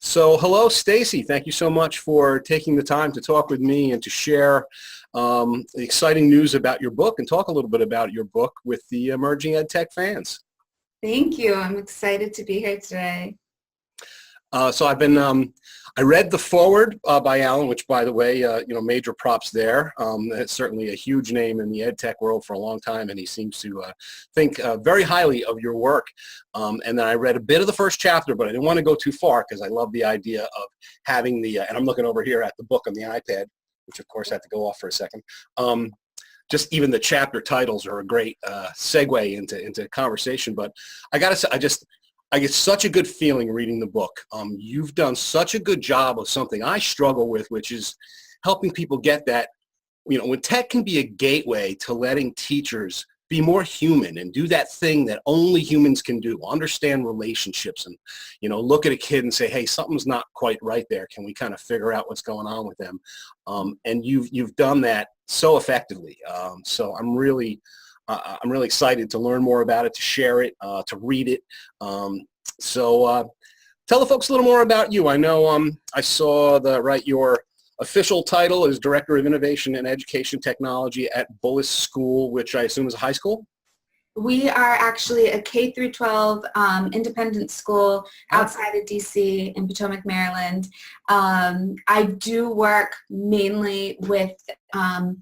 So hello, Stacey. Thank you so much for taking the time to talk with me and to share the exciting news about your book and talk a little bit about your book with the Emerging EdTech fans. Thank you. I'm excited to be here today. I read the foreword by Alan, which, by the way, major props there. It's certainly a huge name in the EdTech world for a long time, and he seems to think very highly of your work. And then I read a bit of the first chapter, but I didn't want to go too far because I love the idea of having and I'm looking over here at the book on the iPad, which of course had to go off for a second. Just even the chapter titles are a great segue into conversation. But I got to say, I get such a good feeling reading the book. You've done such a good job of something I struggle with, which is helping people get that, when tech can be a gateway to letting teachers be more human and do that thing that only humans can do, understand relationships and, look at a kid and say, hey, something's not quite right there. Can we kind of figure out what's going on with them? And you've done that so effectively. So I'm really excited to learn more about it, to share it, to read it. So tell the folks a little more about you. I know I saw your official title is Director of Innovation and Education Technology at Bullis School, which I assume is a high school? We are actually a K through 12 independent school outside of DC in Potomac, Maryland. I do work mainly with the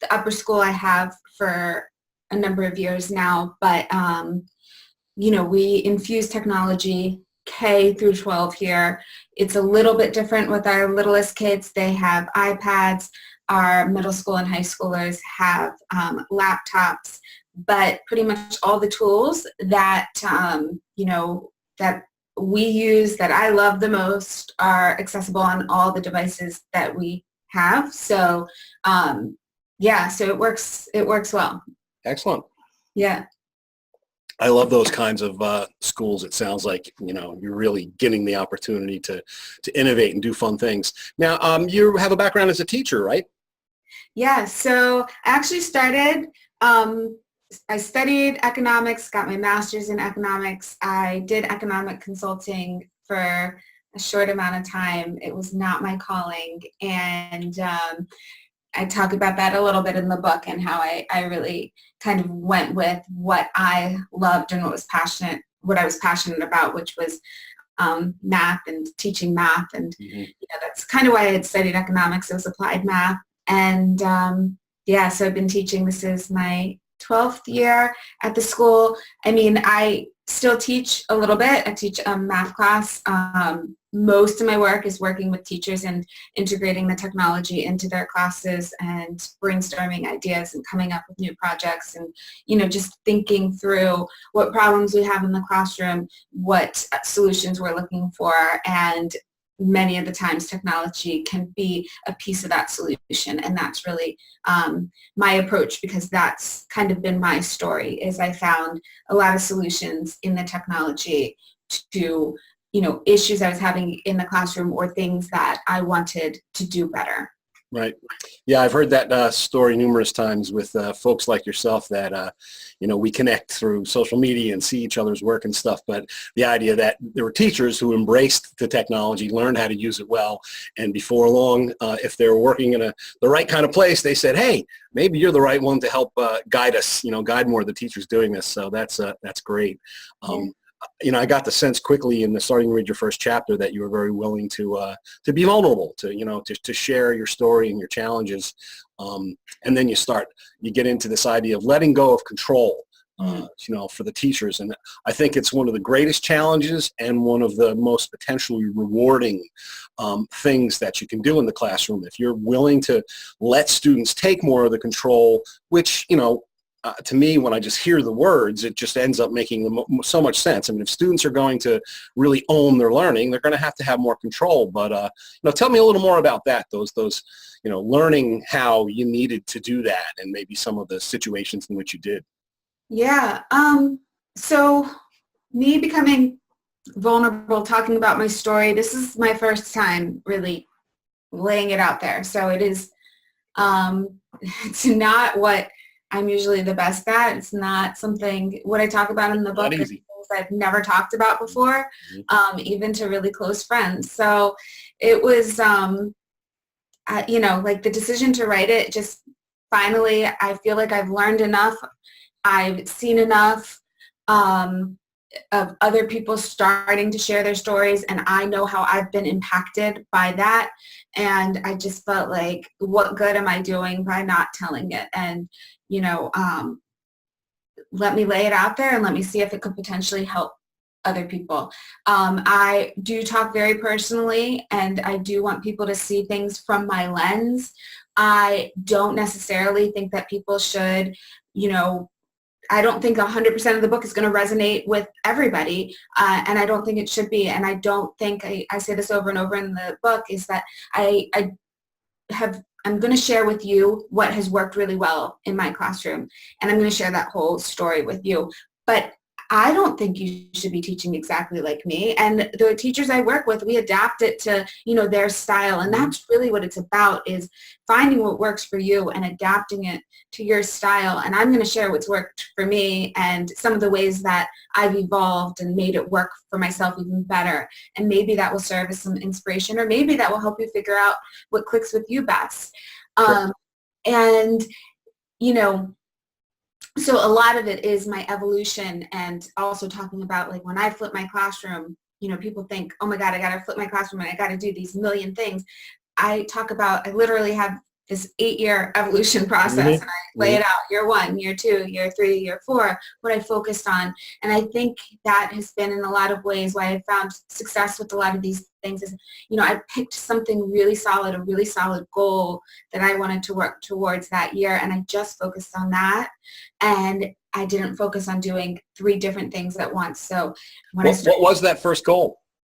upper school I have for a number of years now, but we infuse technology K through 12 here. It's a little bit different with our littlest kids. They have iPads. Our middle school and high schoolers have laptops, but pretty much all the tools that that we use, that I love the most, are accessible on all the devices that we have. So so it works well. Excellent. Yeah. I love those kinds of schools. It sounds like, you're really getting the opportunity to innovate and do fun things. Now, you have a background as a teacher, right? Yeah. So I actually started, I studied economics, got my master's in economics. I did economic consulting for a short amount of time. It was not my calling. And I talk about that a little bit in the book and how I really kind of went with what I loved and what I was passionate about, which was math and teaching math. And that's kind of why I had studied economics. It was applied math. And so I've been teaching. This is my 12th year at the school. I mean, I still teach a little bit. I teach a math class. Most of my work is working with teachers and integrating the technology into their classes and brainstorming ideas and coming up with new projects and, just thinking through what problems we have in the classroom, what solutions we're looking for, and many of the times technology can be a piece of that solution. And that's really my approach, because that's kind of been my story, is I found a lot of solutions in the technology to issues I was having in the classroom or things that I wanted to do better. Right. Yeah, I've heard that story numerous times with folks like yourself that, we connect through social media and see each other's work and stuff. But the idea that there were teachers who embraced the technology, learned how to use it well, and before long, if they were working in the right kind of place, they said, hey, maybe you're the right one to help guide us, guide more of the teachers doing this. So that's great. I got the sense quickly in starting to read your first chapter that you were very willing to be vulnerable, to share your story and your challenges. And then you get into this idea of letting go of control, for the teachers. And I think it's one of the greatest challenges and one of the most potentially rewarding things that you can do in the classroom. If you're willing to let students take more of the control, which, to me, when I just hear the words, it just ends up making so much sense. I mean, if students are going to really own their learning, they're going to have more control. But, tell me a little more about that, those learning how you needed to do that and maybe some of the situations in which you did. Yeah. So me becoming vulnerable, talking about my story, this is my first time really laying it out there. So it is, it's not what I'm usually the best at. It's not something, what I talk about in the book is things I've never talked about before, Mm-hmm. even to really close friends. So it was, you know, like the decision to write it, just finally, I feel like I've learned enough. I've seen enough of other people starting to share their stories, and I know how I've been impacted by that. And I just felt like, what good am I doing by not telling it? And, you know, let me lay it out there and let me see if it could potentially help other people. I do talk very personally, and I do want people to see things from my lens. I don't necessarily think that people should, you know, I don't think 100% of the book is going to resonate with everybody, and I don't think it should be. And I don't think, I say this over and over in the book, is that I'm going to share with you what has worked really well in my classroom, and I'm going to share that whole story with you. But I don't think you should be teaching exactly like me. And the teachers I work with, we adapt it to, you know, their style. And that's really what it's about, is finding what works for you and adapting it to your style. And I'm going to share what's worked for me and some of the ways that I've evolved and made it work for myself even better. And maybe that will serve as some inspiration, or maybe that will help you figure out what clicks with you best. Sure. And, you know, so a lot of it is my evolution, and also talking about, like, when I flip my classroom, you know, people think, oh my God, I got to flip my classroom and I got to do these million things. I talk about, I literally have this 8-year evolution process, and I lay it out: year 1, year 2, year 3, year 4, what I focused on. And I think that has been, in a lot of ways, why I found success with a lot of these things is, you know, I picked something really solid, a really solid goal that I wanted to work towards that year, and I just focused on that. And I didn't focus on doing 3 different things at once. So when What was that first goal?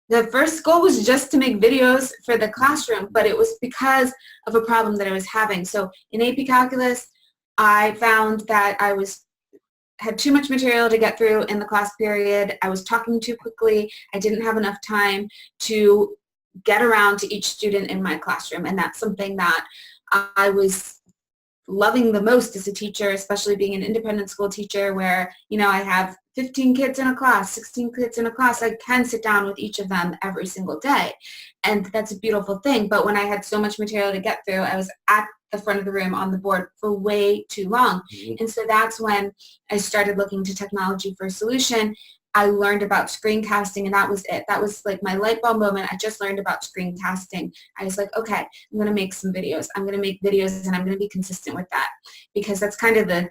the first goal was just to make videos for the classroom, but it was because of a problem that I was having. So in AP Calculus, I found that I had too much material to get through in the class period. I was talking too quickly. I didn't have enough time to get around to each student in my classroom. And that's something that I was loving the most as a teacher, especially being an independent school teacher, where, you know, I have 15 kids in a class, 16 kids in a class. I can sit down with each of them every single day. And that's a beautiful thing. But when I had so much material to get through, I was at the front of the room on the board for way too long. And so that's when I started looking to technology for a solution. I learned about screencasting, and that was it. That was like my light bulb moment. I just learned about screencasting. I was like, okay, I'm going to make some videos. I'm going to make videos, and I'm going to be consistent with that, because that's kind of the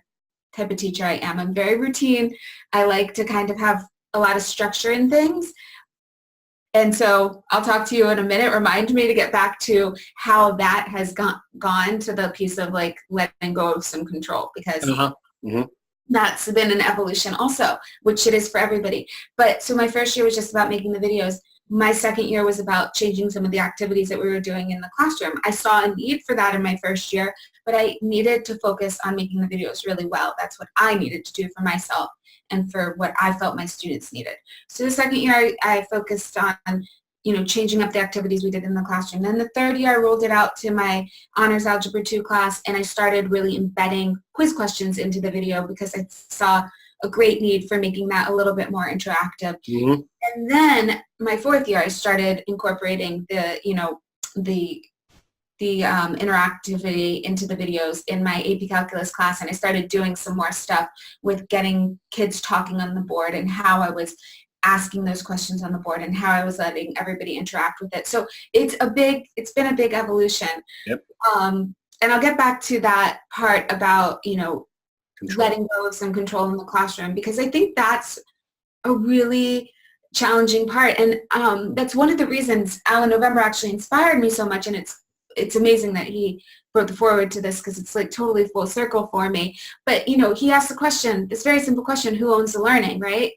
type of teacher I am. I'm very routine. I like to kind of have a lot of structure in things. And so I'll talk to you in a minute. Remind me to get back to how that has gone to the piece of, like, letting go of some control, because that's been an evolution also, which it is for everybody. But so my first year was just about making the videos. My second year was about changing some of the activities that we were doing in the classroom. I saw a need for that in my first year, but I needed to focus on making the videos really well. That's what I needed to do for myself and for what I felt my students needed. So the second year I focused on, you know, changing up the activities we did in the classroom. Then the third year I rolled it out to my Honors Algebra 2 class, and I started really embedding quiz questions into the video, because I saw a great need for making that a little bit more interactive. And then my fourth year I started incorporating the, you know, the interactivity into the videos in my AP Calculus class, and I started doing some more stuff with getting kids talking on the board, and how I was asking those questions on the board, and how I was letting everybody interact with it. So it's been a big evolution. And I'll get back to that part about, you know, letting go of some control in the classroom, because I think that's a really challenging part. And that's one of the reasons Alan November actually inspired me so much. And it's amazing that he wrote the foreword to this, because it's like totally full circle for me. But, you know, he asked the question, this very simple question: who owns the learning, right?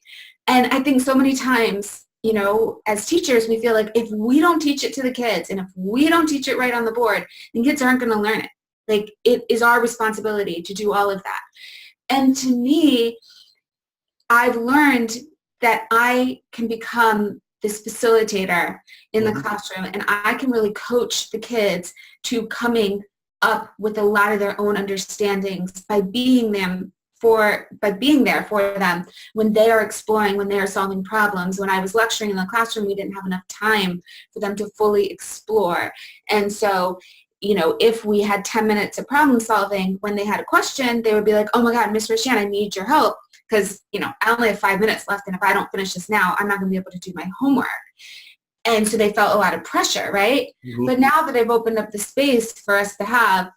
And I think so many times, you know, as teachers, we feel like if we don't teach it to the kids, and if we don't teach it right on the board, then kids aren't going to learn it. Like, it is our responsibility to do all of that. And to me, I've learned that I can become this facilitator in the classroom, and I can really coach the kids to coming up with a lot of their own understandings by being them by being there for them when they are exploring, when they are solving problems. When I was lecturing in the classroom, we didn't have enough time for them to fully explore. And so, if we had 10 minutes of problem solving, when they had a question, they would be like, oh my God, Miss Roshan, I need your help because, I only have 5 minutes left, and if I don't finish this now, I'm not going to be able to do my homework. And so they felt a lot of pressure, right? Mm-hmm. But now that I've opened up the space for us to have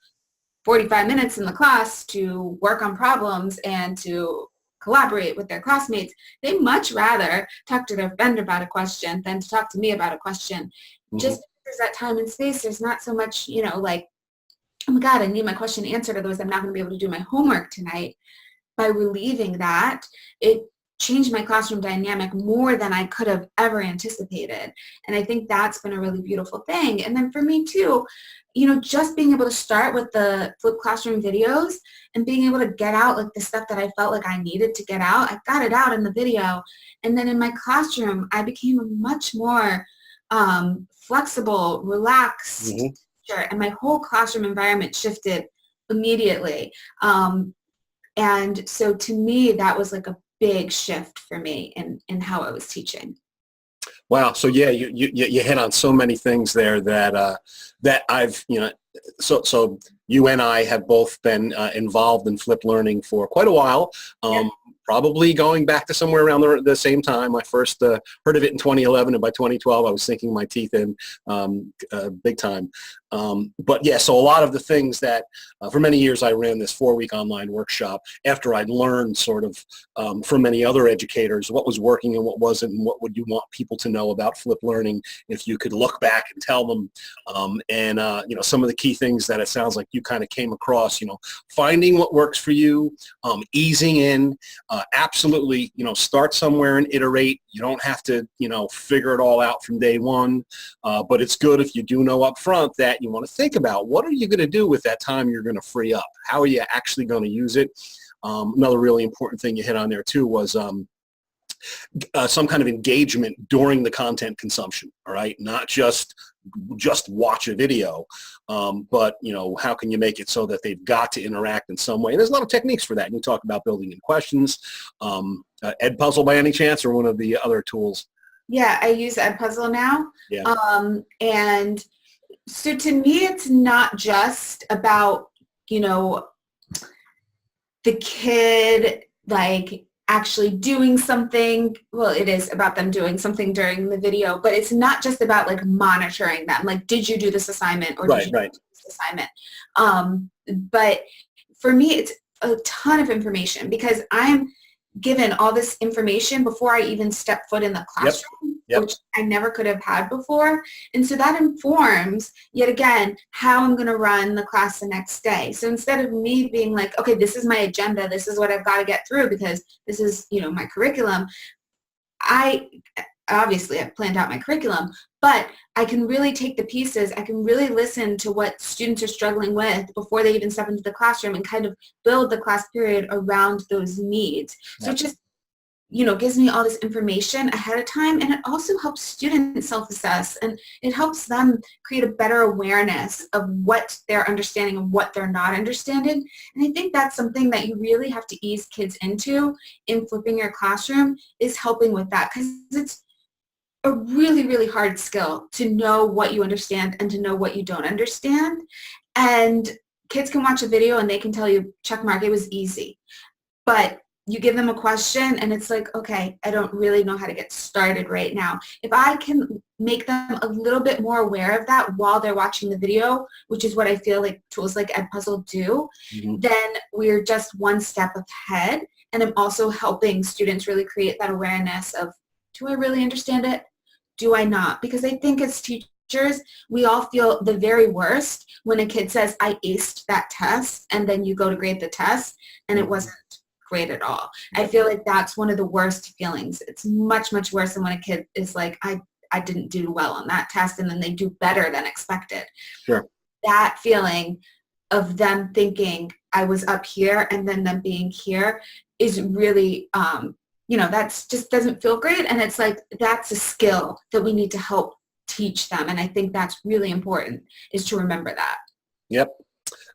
45 minutes in the class to work on problems and to collaborate with their classmates, they much rather talk to their friend about a question than to talk to me about a question. Mm-hmm. Just because there's that time and space, there's not so much, like, oh my God, I need my question answered, otherwise I'm not going to be able to do my homework tonight. By relieving that, it changed my classroom dynamic more than I could have ever anticipated. And I think that's been a really beautiful thing. And then for me too, just being able to start with the flipped classroom videos and being able to get out like the stuff that I felt like I needed to get out, I got it out in the video. And then in my classroom, I became a much more flexible, relaxed teacher, and my whole classroom environment shifted immediately. And so to me, that was like a big shift for me in how I was teaching. Wow. So yeah, you hit on so many things there that that I've so you and I have both been involved in flipped learning for quite a while. Probably going back to somewhere around the same time. I first heard of it in 2011, and by 2012, I was sinking my teeth in big time. But yeah, so a lot of the things that for many years I ran this 4-week online workshop after I'd learned sort of from many other educators what was working and what wasn't, and what would you want people to know about flipped learning if you could look back and tell them. Some of the key things that it sounds like you kind of came across, finding what works for you, easing in, absolutely, start somewhere and iterate. You don't have to, figure it all out from day one, but it's good if you do know up front that you want to think about what are you going to do with that time you're going to free up? How are you actually going to use it? Another really important thing you hit on there too was some kind of engagement during the content consumption, all right? Not just watch a video, but how can you make it so that they've got to interact in some way? And there's a lot of techniques for that. And you talk about building in questions. Edpuzzle by any chance, or one of the other tools? Yeah, I use Edpuzzle now. Yeah. And so to me, it's not just about, the kid like actually doing something. Well, it is about them doing something during the video, but it's not just about like monitoring them. Like, did you do this assignment or did you do this assignment? But for me, it's a ton of information because I'm given all this information before I even step foot in the classroom, which I never could have had before. And so that informs, yet again, how I'm going to run the class the next day. So instead of me being like, okay, this is my agenda, this is what I've got to get through because this is, my curriculum, obviously I've planned out my curriculum, but I can really take the pieces, I can really listen to what students are struggling with before they even step into the classroom and kind of build the class period around those needs. So it just, gives me all this information ahead of time, and it also helps students self-assess, and it helps them create a better awareness of what they're understanding and what they're not understanding. And I think that's something that you really have to ease kids into in flipping your classroom, is helping with that, because it's a really, really hard skill to know what you understand and to know what you don't understand. And kids can watch a video and they can tell you, check mark, it was easy. But you give them a question and it's like, okay, I don't really know how to get started right now. If I can make them a little bit more aware of that while they're watching the video, which is what I feel like tools like Edpuzzle do, then we're just one step ahead. And I'm also helping students really create that awareness of, do I really understand it? Do I not? Because I think as teachers, we all feel the very worst when a kid says, I aced that test, and then you go to grade the test and it wasn't great at all. I feel like that's one of the worst feelings. It's much, much worse than when a kid is like, I didn't do well on that test, and then they do better than expected. Sure. That feeling of them thinking I was up here and then them being here is really, that's just doesn't feel great. And it's like, that's a skill that we need to help teach them. And I think that's really important, is to remember that. Yep.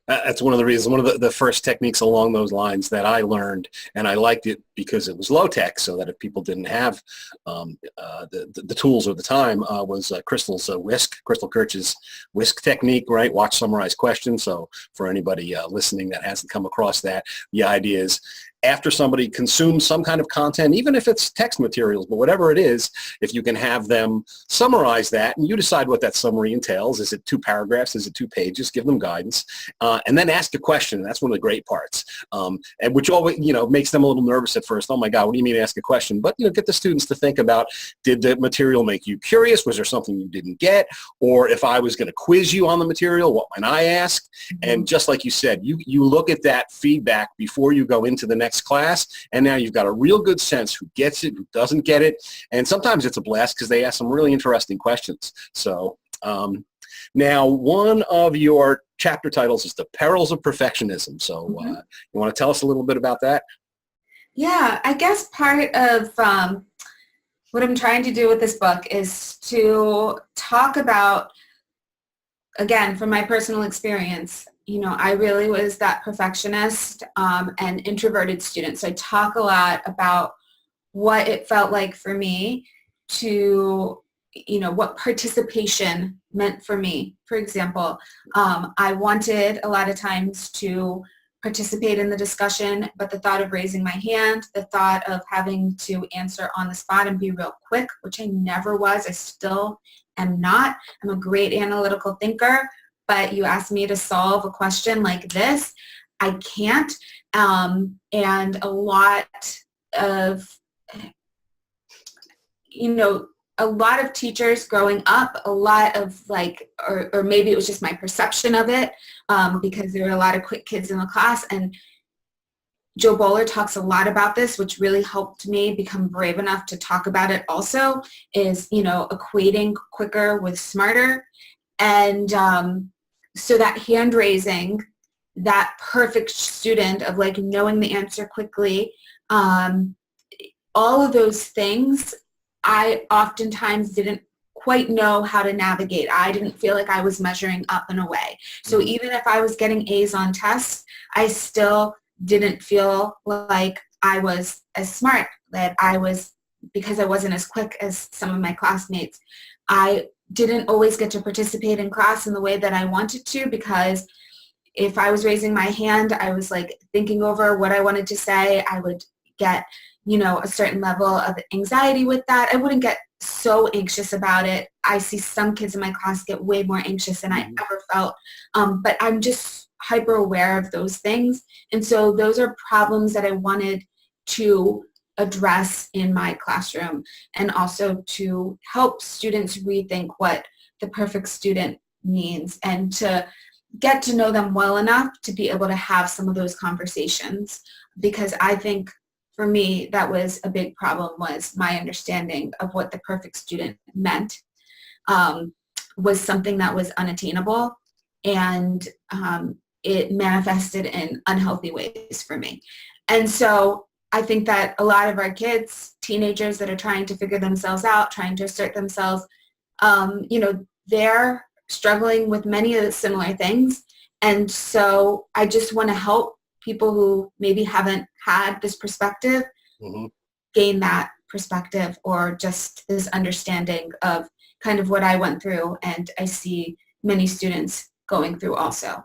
That's one of the reasons, one of the first techniques along those lines that I learned, and I liked it because it was low tech, so that if people didn't have the tools of the time, was Crystal's Crystal Kirch's whisk technique, right? Watch, summarize, question. So for anybody listening that hasn't come across that, the idea is after somebody consumes some kind of content, even if it's text materials, but whatever it is, if you can have them summarize that and you decide what that summary entails, is it 2 paragraphs, is it 2 pages, give them guidance, and then ask a question. That's one of the great parts, and which always, makes them a little nervous at first. Oh my God, what do you mean ask a question? But, get the students to think about, did the material make you curious? Was there something you didn't get? Or if I was going to quiz you on the material, what might I ask? Mm-hmm. And just like you said, you look at that feedback before you go into the next class, and now you've got a real good sense who gets it, who doesn't get it, and sometimes it's a blast because they ask some really interesting questions. So now one of your chapter titles is The Perils of Perfectionism. So you want to tell us a little bit about that? Yeah, I guess part of what I'm trying to do with this book is to talk about, again, from my personal experience, I really was that perfectionist and introverted student. So I talk a lot about what it felt like for me to, what participation meant for me. For example, I wanted a lot of times to participate in the discussion, but the thought of raising my hand, the thought of having to answer on the spot and be real quick, which I never was, I still am not. I'm a great analytical thinker, but you ask me to solve a question like this, I can't. And a lot of, a lot of teachers growing up, a lot of or maybe it was just my perception of it, because there were a lot of quick kids in the class. And Joe Bowler talks a lot about this, which really helped me become brave enough to talk about it also, is, equating quicker with smarter. And so that hand raising, that perfect student of knowing the answer quickly, all of those things, I oftentimes didn't quite know how to navigate. I didn't feel like I was measuring up in a way. So even if I was getting A's on tests, I still didn't feel like I was as smart, that I was, because I wasn't as quick as some of my classmates. I didn't always get to participate in class in the way that I wanted to, because if I was raising my hand, I was thinking over what I wanted to say. I would get, a certain level of anxiety with that. I wouldn't get so anxious about it. I see some kids in my class get way more anxious than I ever felt. But I'm just hyper aware of those things. And so those are problems that I wanted to address in my classroom, and also to help students rethink what the perfect student means, and to get to know them well enough to be able to have some of those conversations. Because I think for me, that was a big problem, was my understanding of what the perfect student meant was something that was unattainable, and it manifested in unhealthy ways for me. And so I think that a lot of our kids, teenagers that are trying to figure themselves out, trying to assert themselves, they're struggling with many of the similar things. And so I just want to help people who maybe haven't had this perspective gain that perspective, or just this understanding of kind of what I went through, and I see many students going through also.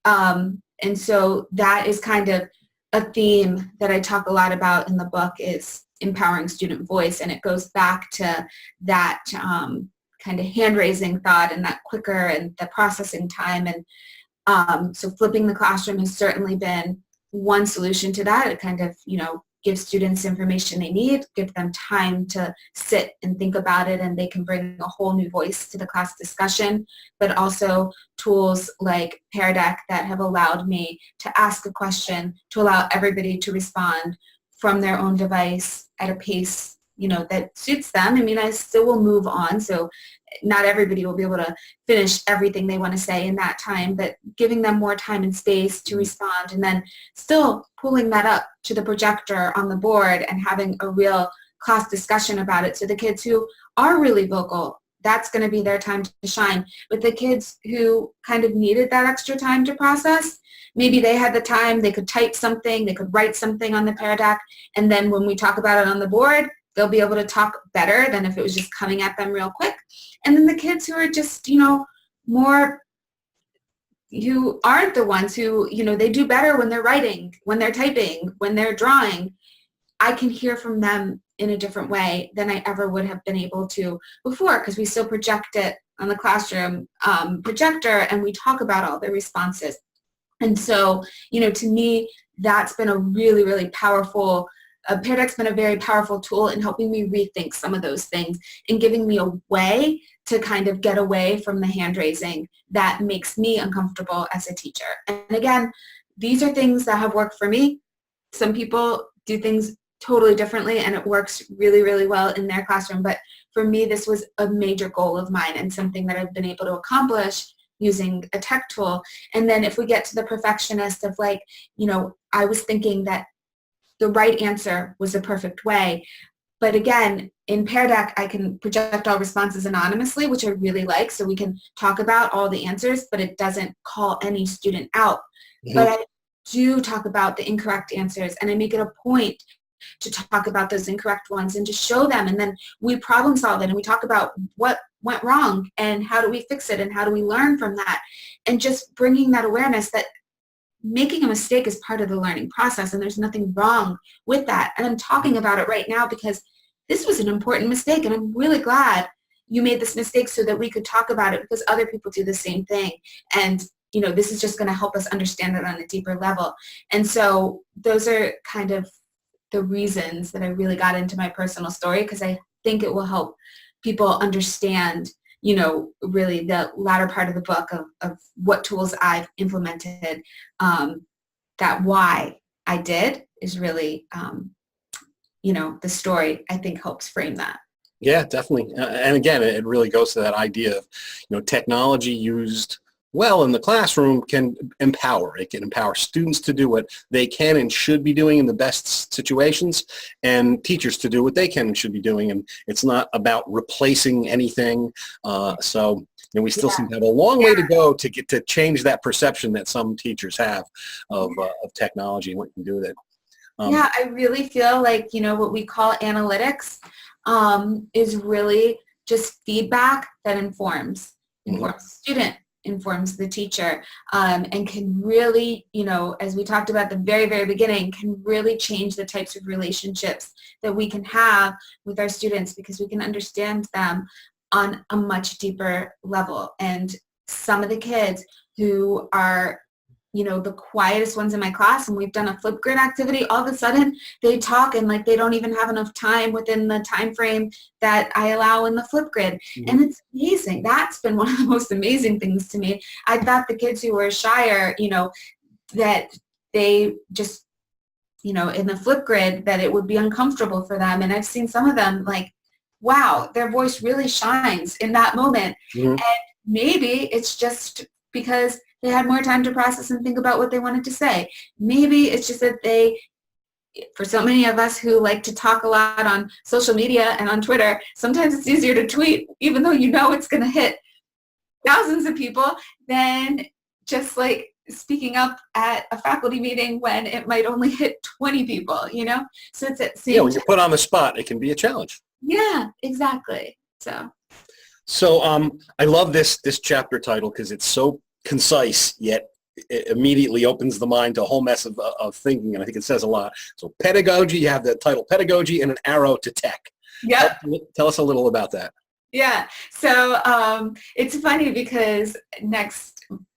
And so that is kind of a theme that I talk a lot about in the book, is empowering student voice. And it goes back to that kind of hand-raising thought, and that quicker, and the processing time. And so flipping the classroom has certainly been one solution to that. It kind of, give students information they need, give them time to sit and think about it, and they can bring a whole new voice to the class discussion. But also tools like Pear Deck that have allowed me to ask a question, to allow everybody to respond from their own device at a pace, that suits them. I mean, I still will move on, so not everybody will be able to finish everything they want to say in that time, but giving them more time and space to respond, and then still pulling that up to the projector on the board and having a real class discussion about it. So the kids who are really vocal, that's going to be their time to shine. With the kids who kind of needed that extra time to process, maybe they had the time, they could type something, they could write something on the Pear Deck, and then when we talk about it on the board, they'll be able to talk better than if it was just coming at them real quick. And then the kids who are just, more, who aren't the ones who, they do better when they're writing, when they're typing, when they're drawing, I can hear from them in a different way than I ever would have been able to before, because we still project it on the classroom projector and we talk about all the responses. And so, to me, that's been a really, really powerful, Pear Deck's been a very powerful tool in helping me rethink some of those things and giving me a way to kind of get away from the hand raising that makes me uncomfortable as a teacher. And again, these are things that have worked for me. Some people do things totally differently and it works really, really well in their classroom. But for me, this was a major goal of mine and something that I've been able to accomplish using a tech tool. And then if we get to the perfectionist of I was thinking that the right answer was the perfect way. But again, in Pear Deck, I can project all responses anonymously, which I really like. So we can talk about all the answers, but it doesn't call any student out. Mm-hmm. But I do talk about the incorrect answers, and I make it a point to talk about those incorrect ones and to show them. And then we problem solve it and we talk about what went wrong and how do we fix it and how do we learn from that. And just bringing that awareness that making a mistake is part of the learning process and there's nothing wrong with that. And I'm talking about it right now because this was an important mistake and I'm really glad you made this mistake so that we could talk about it because other people do the same thing. And this is just going to help us understand it on a deeper level. And so those are kind of the reasons that I really got into my personal story, because I think it will help people understand, really the latter part of the book of what tools I've implemented, that why I did is really, the story I think helps frame that. Yeah, definitely. And again, it really goes to that idea of, technology used well in the classroom can empower. It can empower students to do what they can and should be doing in the best situations and teachers to do what they can and should be doing. And it's not about replacing anything. So we still seem to have a long way to go to get to change that perception that some teachers have of technology and what you can do with it. I really feel like, what we call analytics is really just feedback that informs the student, informs the teacher, and can really, as we talked about at the very, very beginning, can really change the types of relationships that we can have with our students because we can understand them on a much deeper level. And some of the kids who are the quietest ones in my class, and we've done a flip grid activity, all of a sudden they talk and they don't even have enough time within the time frame that I allow in the flip grid. Mm-hmm. And it's amazing. That's been one of the most amazing things to me. I thought the kids who were shyer, that they just, in the flip grid, that it would be uncomfortable for them. And I've seen some of them wow, their voice really shines in that moment. Mm-hmm. And maybe it's just because they had more time to process and think about what they wanted to say. Maybe it's just that for so many of us who like to talk a lot on social media and on Twitter, sometimes it's easier to tweet, even though it's going to hit thousands of people, than just speaking up at a faculty meeting when it might only hit 20 people, So it's at the same when you're put on the spot, it can be a challenge. Yeah, exactly. So I love this chapter title because it's so concise, yet it immediately opens the mind to a whole mess of thinking, and I think it says a lot. So pedagogy, you have the title pedagogy and an arrow to tech. Yeah. Tell us a little about that. Yeah. So it's funny because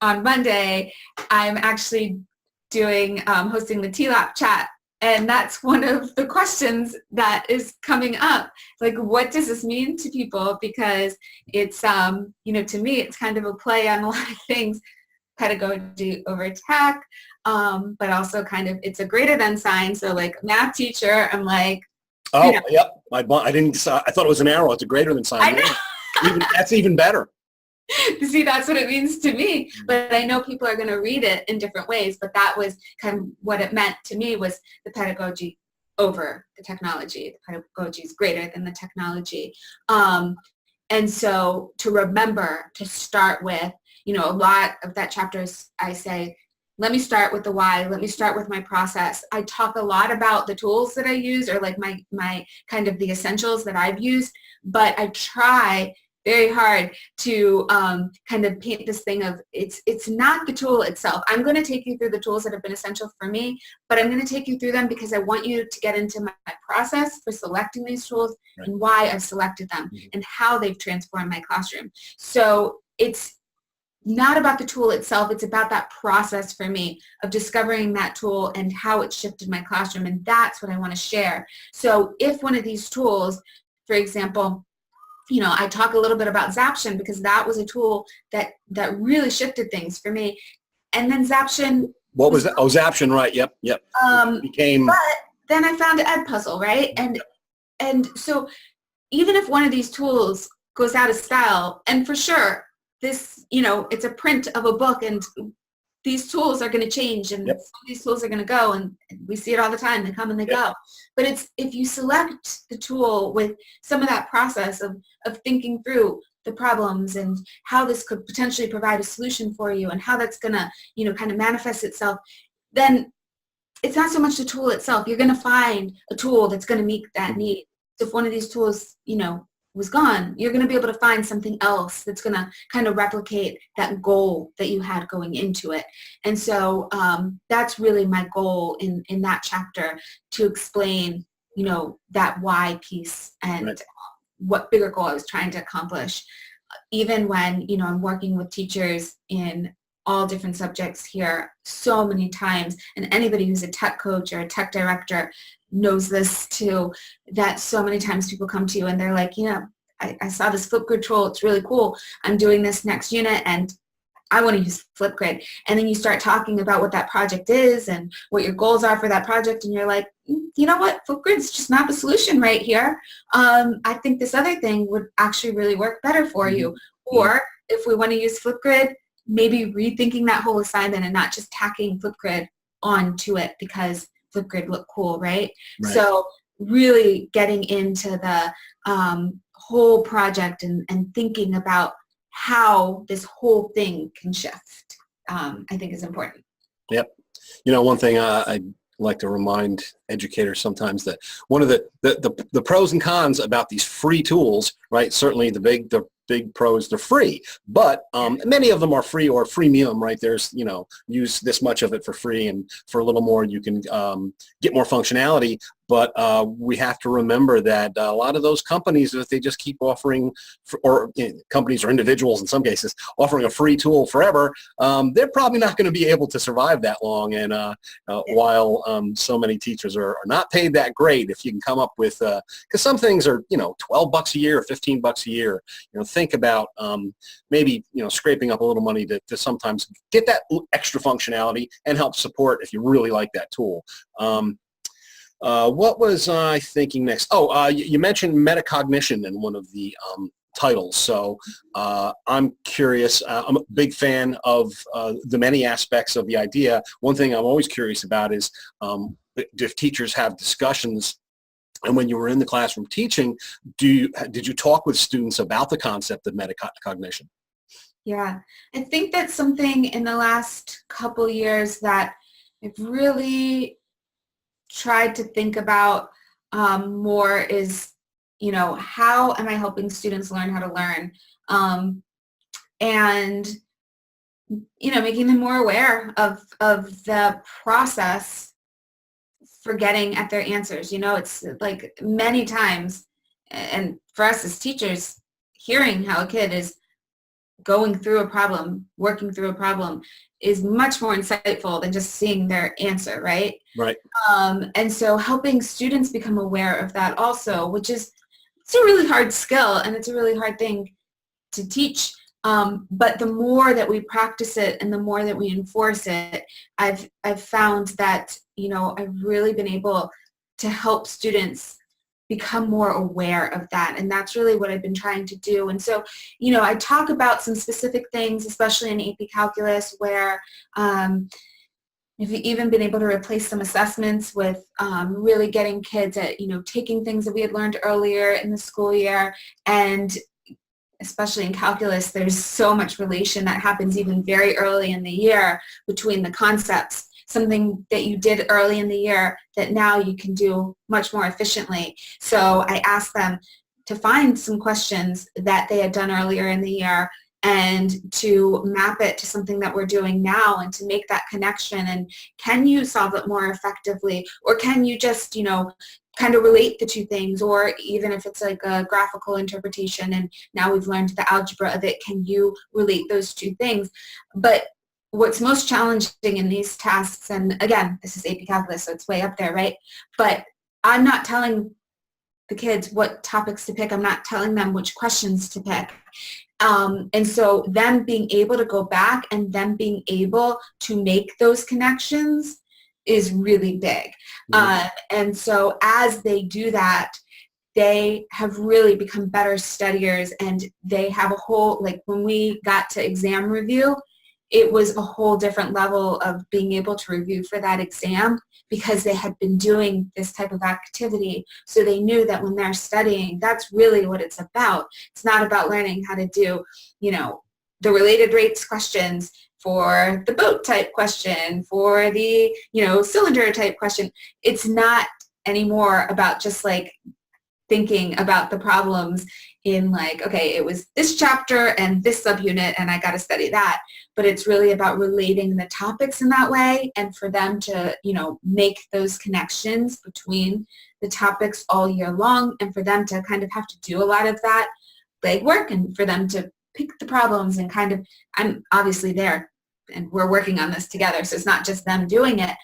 on Monday, I'm actually hosting the TLAP chat. And that's one of the questions that is coming up. What does this mean to people? Because it's, to me, it's kind of a play on a lot of things, pedagogy over tech, but also it's a greater than sign. So math teacher, I'm yep. I thought it was an arrow. It's a greater than sign. I know. That's even better. See, that's what it means to me. But I know people are going to read it in different ways. But that was kind of what it meant to me, was the pedagogy over the technology. The pedagogy is greater than the technology. And so to remember to start with, a lot of that chapter is, I say, let me start with the why. Let me start with my process. I talk a lot about the tools that I use, or like my kind of the essentials that I've used, but I try very hard to kind of paint this thing of it's not the tool itself. I'm going to take you through the tools that have been essential for me, but I'm going to take you through them because I want you to get into my process for selecting these tools, right, and why I've selected them, mm-hmm, and how they've transformed my classroom. So it's not about the tool itself. It's about that process for me of discovering that tool and how it shifted my classroom. And that's what I want to share. So if one of these tools, for example, I talk a little bit about Zaption because that was a tool that really shifted things for me. And then Zaption. What was that? Oh, Zaption, right. Yep. But then I found Edpuzzle, right? And so even if one of these tools goes out of style, and for sure, this, it's a print of a book, and these tools are going to change, and yep, these tools are going to go, and we see it all the time. They come and they yep go. But it's if you select the tool with some of that process of thinking through the problems and how this could potentially provide a solution for you and how that's going to, kind of manifest itself, then it's not so much the tool itself. You're going to find a tool that's going to meet that need. So if one of these tools, was gone, you're going to be able to find something else that's going to kind of replicate that goal that you had going into it. And so that's really my goal in that chapter, to explain, that why piece and right, what bigger goal I was trying to accomplish. Even when, I'm working with teachers in all different subjects here so many times, and anybody who's a tech coach or a tech director knows this too, that so many times people come to you and they're like, I saw this Flipgrid tool, it's really cool. I'm doing this next unit and I want to use Flipgrid. And then you start talking about what that project is and what your goals are for that project, and you're like, you know what, Flipgrid's just not the solution right here. I think this other thing would actually really work better for you. Or if we want to use Flipgrid, maybe rethinking that whole assignment and not just tacking Flipgrid onto it because Flipgrid look cool, right? So really getting into the whole project and thinking about how this whole thing can shift, I think is important. Yep. One thing I like to remind educators sometimes that one of the pros and cons about these free tools, right? Certainly the big pros, they're free, but many of them are free or freemium, right? There's, use this much of it for free, and for a little more you can get more functionality. But we have to remember that a lot of those companies, if they just keep offering, companies or individuals in some cases, offering a free tool forever, they're probably not going to be able to survive that long. And while so many teachers are not paid that great, if you can come up with, because some things are, $12 a year or $15 a year, think about maybe, scraping up a little money to sometimes get that extra functionality and help support if you really like that tool. What was I thinking next? Oh, you mentioned metacognition in one of the titles. So I'm curious. I'm a big fan of the many aspects of the idea. One thing I'm always curious about is if teachers have discussions, and when you were in the classroom teaching, did you talk with students about the concept of metacognition? Yeah, I think that's something in the last couple years that I've really tried to think about more is, how am I helping students learn how to learn? And, making them more aware of the process for getting at their answers. It's like many times, and for us as teachers, hearing how a kid is going through a problem, working through a problem, is much more insightful than just seeing their answer, right? Right. And so helping students become aware of that also, which is, it's a really hard skill and it's a really hard thing to teach. But the more that we practice it and the more that we enforce it, I've found that, I've really been able to help students become more aware of that. And that's really what I've been trying to do. And so, I talk about some specific things, especially in AP Calculus, where we've even been able to replace some assessments with really getting kids at, taking things that we had learned earlier in the school year and especially in calculus, there's so much relation that happens even very early in the year between the concepts. Something that you did early in the year that now you can do much more efficiently. So I asked them to find some questions that they had done earlier in the year and to map it to something that we're doing now and to make that connection. And can you solve it more effectively? Or can you just, kind of relate the two things? Or even if it's like a graphical interpretation and now we've learned the algebra of it, can you relate those two things? But what's most challenging in these tasks, and again, this is AP Calculus, so it's way up there, right? But I'm not telling the kids what topics to pick. I'm not telling them which questions to pick. And so them being able to go back and them being able to make those connections is really big. And so as they do that, they have really become better studiers, and they have a whole, like when we got to exam review, it was a whole different level of being able to review for that exam because they had been doing this type of activity. So they knew that when they're studying, that's really what it's about. It's not about learning how to do, the related rates questions for the boat type question, for the, cylinder type question. It's not anymore about just like thinking about the problems in like, okay, it was this chapter and this subunit and I got to study that. But it's really about relating the topics in that way and for them to, make those connections between the topics all year long and for them to kind of have to do a lot of that legwork and for them to pick the problems and kind of, I'm obviously there and we're working on this together. So it's not just them doing it,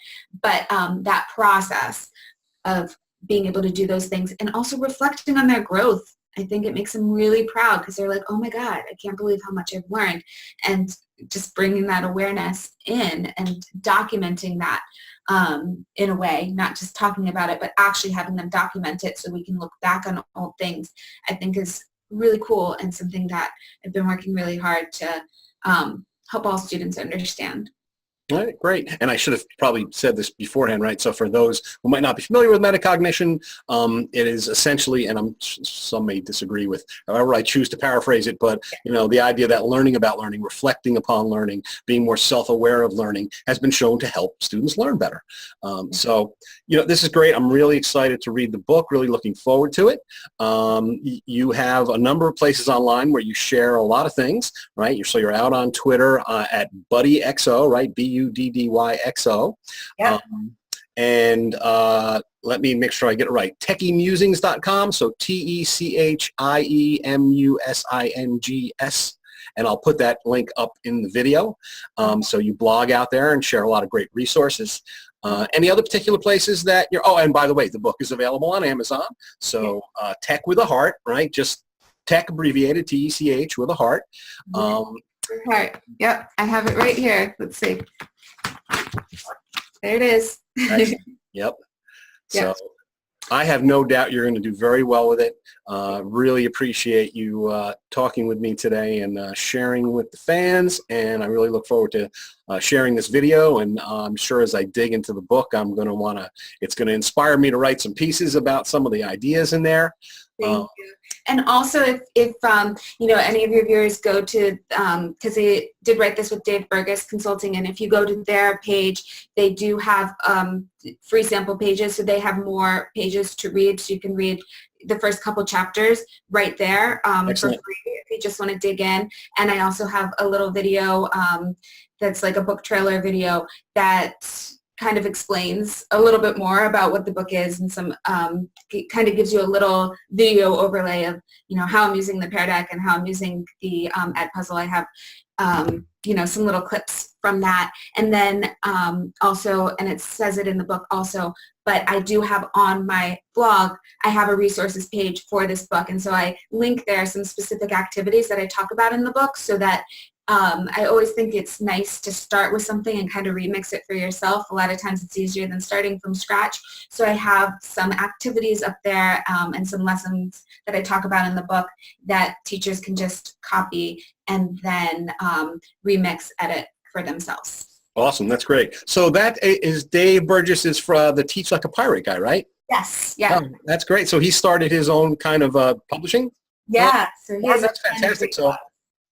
but that process of being able to do those things and also reflecting on their growth. I think it makes them really proud because they're like, oh my God, I can't believe how much I've learned. And just bringing that awareness in and documenting that in a way, not just talking about it, but actually having them document it so we can look back on old things, I think is really cool and something that I've been working really hard to help all students understand. All right, great. And I should have probably said this beforehand, right? So for those who might not be familiar with metacognition, it is essentially, and some may disagree with however I choose to paraphrase it, but the idea that learning about learning, reflecting upon learning, being more self-aware of learning has been shown to help students learn better. So, this is great. I'm really excited to read the book, really looking forward to it. You have a number of places online where you share a lot of things, right? So you're out on Twitter at BuddyXO, right? BUDDYXO. Yeah. And let me make sure I get it right. TechieMusings.com. So TechieMusings. And I'll put that link up in the video. So you blog out there and share a lot of great resources. Any other particular places that you're, and by the way, the book is available on Amazon. So Tech with a Heart, right? Just Tech abbreviated, TECH with a heart. Heart. Yep, I have it right here. Let's see. There it is. Right. Yep. So I have no doubt you're going to do very well with it. Really appreciate you talking with me today and sharing with the fans. And I really look forward to sharing this video. And I'm sure as I dig into the book, it's going to inspire me to write some pieces about some of the ideas in there. Thank you. And also if any of your viewers go to, because they did write this with Dave Burgess Consulting, and if you go to their page, they do have free sample pages, so they have more pages to read, so you can read the first couple chapters right there for free if you just want to dig in. And I also have a little video that's like a book trailer video that kind of explains a little bit more about what the book is and some kind of gives you a little video overlay of how I'm using the Pear Deck and how I'm using the Edpuzzle. I have some little clips from that, and then also, and it says it in the book also, but I do have on my blog, I have a resources page for this book, and so I link there some specific activities that I talk about in the book so that I always think it's nice to start with something and kind of remix it for yourself. A lot of times it's easier than starting from scratch. So I have some activities up there and some lessons that I talk about in the book that teachers can just copy and then remix, edit for themselves. Awesome. That's great. So that is Dave Burgess is for the Teach Like a Pirate guy, right? Yes. Yeah. Oh, that's great. So he started his own kind of publishing? Yeah, so he Well, has a that's ton of fantastic. great So books.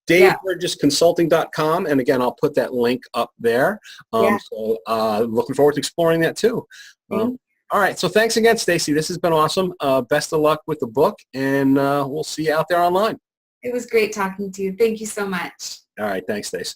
Yeah, DaveBurgessConsulting.com, and again, I'll put that link up there. yeah, So looking forward to exploring that too. thank All right, so thanks again, Stacey. This has been awesome. Best of luck with the book, and we'll see you out there online. It was great talking to you. Thank you so much. All right, thanks, Stacey.